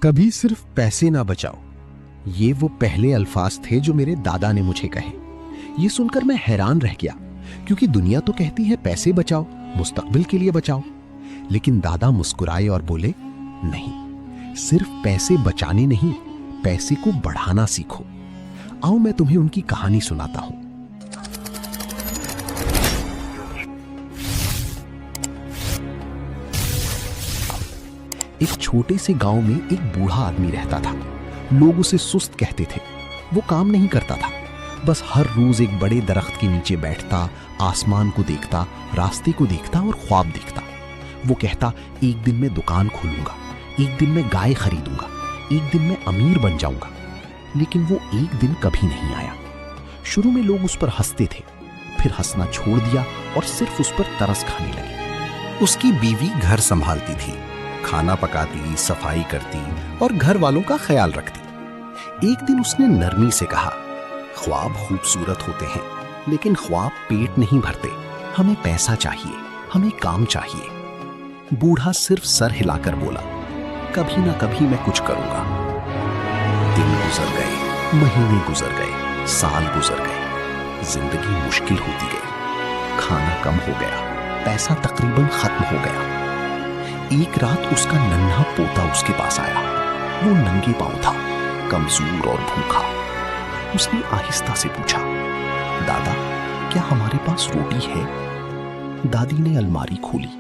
कभी सिर्फ पैसे ना बचाओ, ये वो पहले अल्फाज थे जो मेरे दादा ने मुझे कहे। ये सुनकर मैं हैरान रह गया, क्योंकि दुनिया तो कहती है पैसे बचाओ, मुस्तकबिल के लिए बचाओ। लेकिन दादा मुस्कुराए और बोले, नहीं, सिर्फ पैसे बचाने नहीं, पैसे को बढ़ाना सीखो। आओ मैं तुम्हें उनकी कहानी सुनाता हूं। एक छोटे से गांव में एक बूढ़ा आदमी रहता था। लोग उसे सुस्त कहते थे। वो काम नहीं करता था, बस हर रोज एक बड़े दरख्त के नीचे बैठता, आसमान को देखता, रास्ते को देखता और ख्वाब देखता। वो कहता, एक दिन मैं दुकान खोलूंगा, एक दिन मैं गाय खरीदूंगा, एक दिन मैं अमीर बन जाऊंगा। लेकिन वो एक दिन कभी नहीं आया। शुरू में लोग उस पर हंसते थे, फिर हंसना छोड़ दिया और सिर्फ उस पर तरस खाने लगे। उसकी बीवी घर संभालती थी, खाना पकाती, सफाई करती और घर वालों का ख्याल रखती। एक दिन उसने नरमी से कहा, ख्वाब खूबसूरत होते हैं, लेकिन ख्वाब पेट नहीं भरते। हमें पैसा चाहिए, हमें काम चाहिए। बूढ़ा सिर्फ सर हिलाकर बोला, कभी ना कभी मैं कुछ करूंगा। दिन गुजर गए, महीने गुजर गए, साल गुजर गए। जिंदगी मुश्किल होती गई। खाना कम हो गया, पैसा तकरीबन खत्म हो गया। एक रात उसका नन्हा पोता उसके पास आया। वो नंगे पांव था, कमजोर और भूखा। उसने आहिस्ता से पूछा, दादा, क्या हमारे पास रोटी है? दादी ने अलमारी खोली।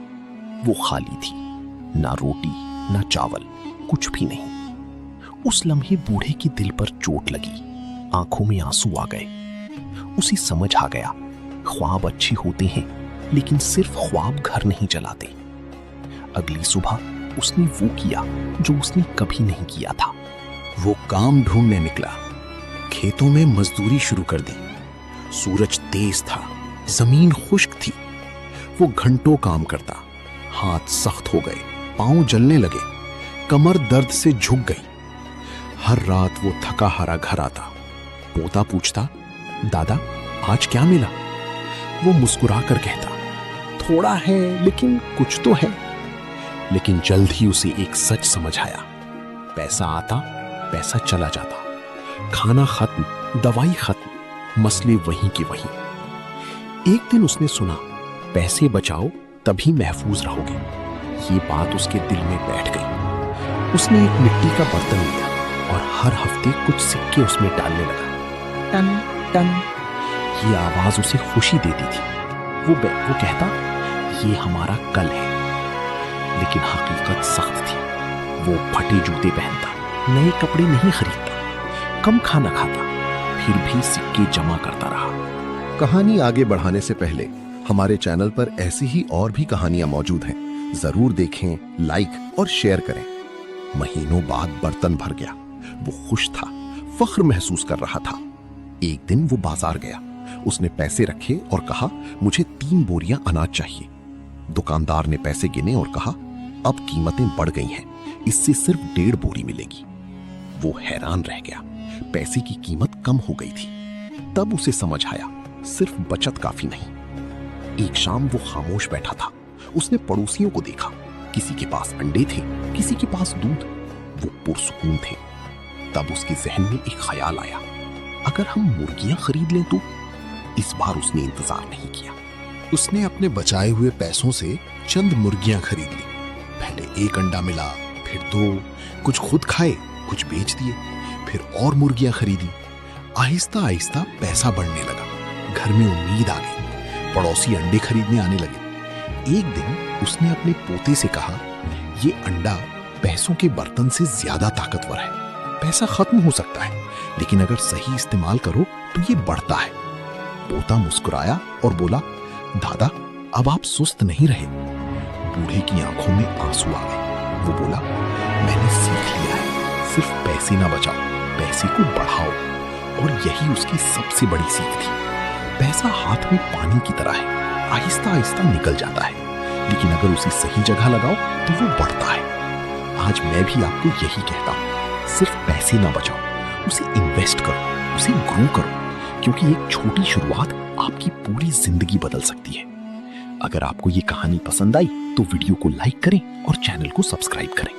वो खाली थी, ना रोटी ना चावल, कुछ भी नहीं। उस लम्हे बूढ़े के दिल पर चोट लगी, आंखों में आंसू आ गए। उसे समझ आ गया, ख्वाब अच्छे होते हैं, लेकिन सिर्फ ख्वाब घर नहीं चलाते। अगली सुबह उसने वो किया जो उसने कभी नहीं किया था। वो काम ढूंढने निकला। खेतों में मजदूरी शुरू कर दी। सूरज तेज था, जमीन खुश्क थी। वो घंटों काम करता। हाथ सख्त हो गए, पांव जलने लगे, कमर दर्द से झुक गई। हर रात वो थका हारा घर आता। पोता पूछता, दादा, आज क्या मिला? वो मुस्कुरा कर कहता, थोड़ा है, लेकिन कुछ तो है। लेकिन जल्द ही उसे एक सच समझ आया, पैसा आता, पैसा चला जाता। खाना खत्म, दवाई खत्म, मसले वहीं के वहीं। एक दिन उसने सुना, पैसे बचाओ तभी महफूज रहोगे। ये बात उसके दिल में बैठ गई। उसने एक मिट्टी का बर्तन लिया और हर हफ्ते कुछ सिक्के उसमें डालने लगा। टन टन, ये आवाज उसे खुशी देती थी। वो कहता, ये हमारा कल है। लेकिन हकीकत सख्त थी। वो फटे जूते पहनता, नए कपड़े नहीं खरीदता, कम खाना खाता, फिर भी सिक्के जमा करता रहा। कहानी आगे बढ़ाने से पहले हमारे चैनल पर ऐसी ही और भी कहानियां मौजूद हैं। जरूर देखें, लाइक और शेयर करें। महीनों बाद बर्तन भर गया। वो खुश था, फख्र महसूस कर रहा था। एक दिन वो बाजार गया। उसने पैसे रखे और कहा, मुझे 3 बोरियां अनाज चाहिए। दुकानदार ने पैसे गिने और कहा, अब कीमतें बढ़ गई हैं, इससे सिर्फ 1.5 बोरी मिलेगी। वो हैरान रह गया, पैसे की कीमत कम हो गई थी। तब उसे समझ आया, सिर्फ बचत काफी नहीं। एक शाम वो खामोश बैठा था। उसने पड़ोसियों को देखा, किसी के पास अंडे थे, किसी के पास दूध। वो पुरसुकून थे। तब उसके जहन में एक ख्याल आया, अगर हम मुर्गियां खरीद लें तो? इस बार उसने इंतजार नहीं किया। उसने अपने बचाए हुए पैसों से चंद मुर्गियां खरीद ली। पहले 1 अंडा मिला, फिर 2, कुछ खुद खाए, कुछ बेच दिए, फिर और मुर्गियां खरीदी। आहिस्ता आहिस्ता पैसा बढ़ने लगा। घर में उम्मीद आ गई। पड़ोसी अंडे खरीदने आने लगे। एक दिन उसने अपने पोते से कहा, ये अंडा पैसों के बर्तन से ज्यादा ताकतवर है। पैसा खत्म हो सकता है, लेकिन अगर सही इस्तेमाल करो तो ये बढ़ता है। पोता मुस्कुराया और बोला, दादा, अब आप सुस्त नहीं रहे। बूढ़े की आंखों में आंसू आ गए। वो बोला, मैंने सीख लिया है, सिर्फ पैसे ना बचाओ, पैसे को बढ़ाओ। और यही उसकी सबसे बड़ी सीख थी। पैसा हाथ में पानी की तरह है, आहिस्ता आहिस्ता निकल जाता है, लेकिन अगर उसे सही जगह लगाओ तो वो बढ़ता है। आज मैं भी आपको यही कहता हूँ, सिर्फ पैसे ना बचाओ, उसे इन्वेस्ट करो, उसे ग्रो करो, क्योंकि एक छोटी शुरुआत आपकी पूरी जिंदगी बदल सकती है। अगर आपको ये कहानी पसंद आई तो वीडियो को लाइक करें और चैनल को सब्सक्राइब करें।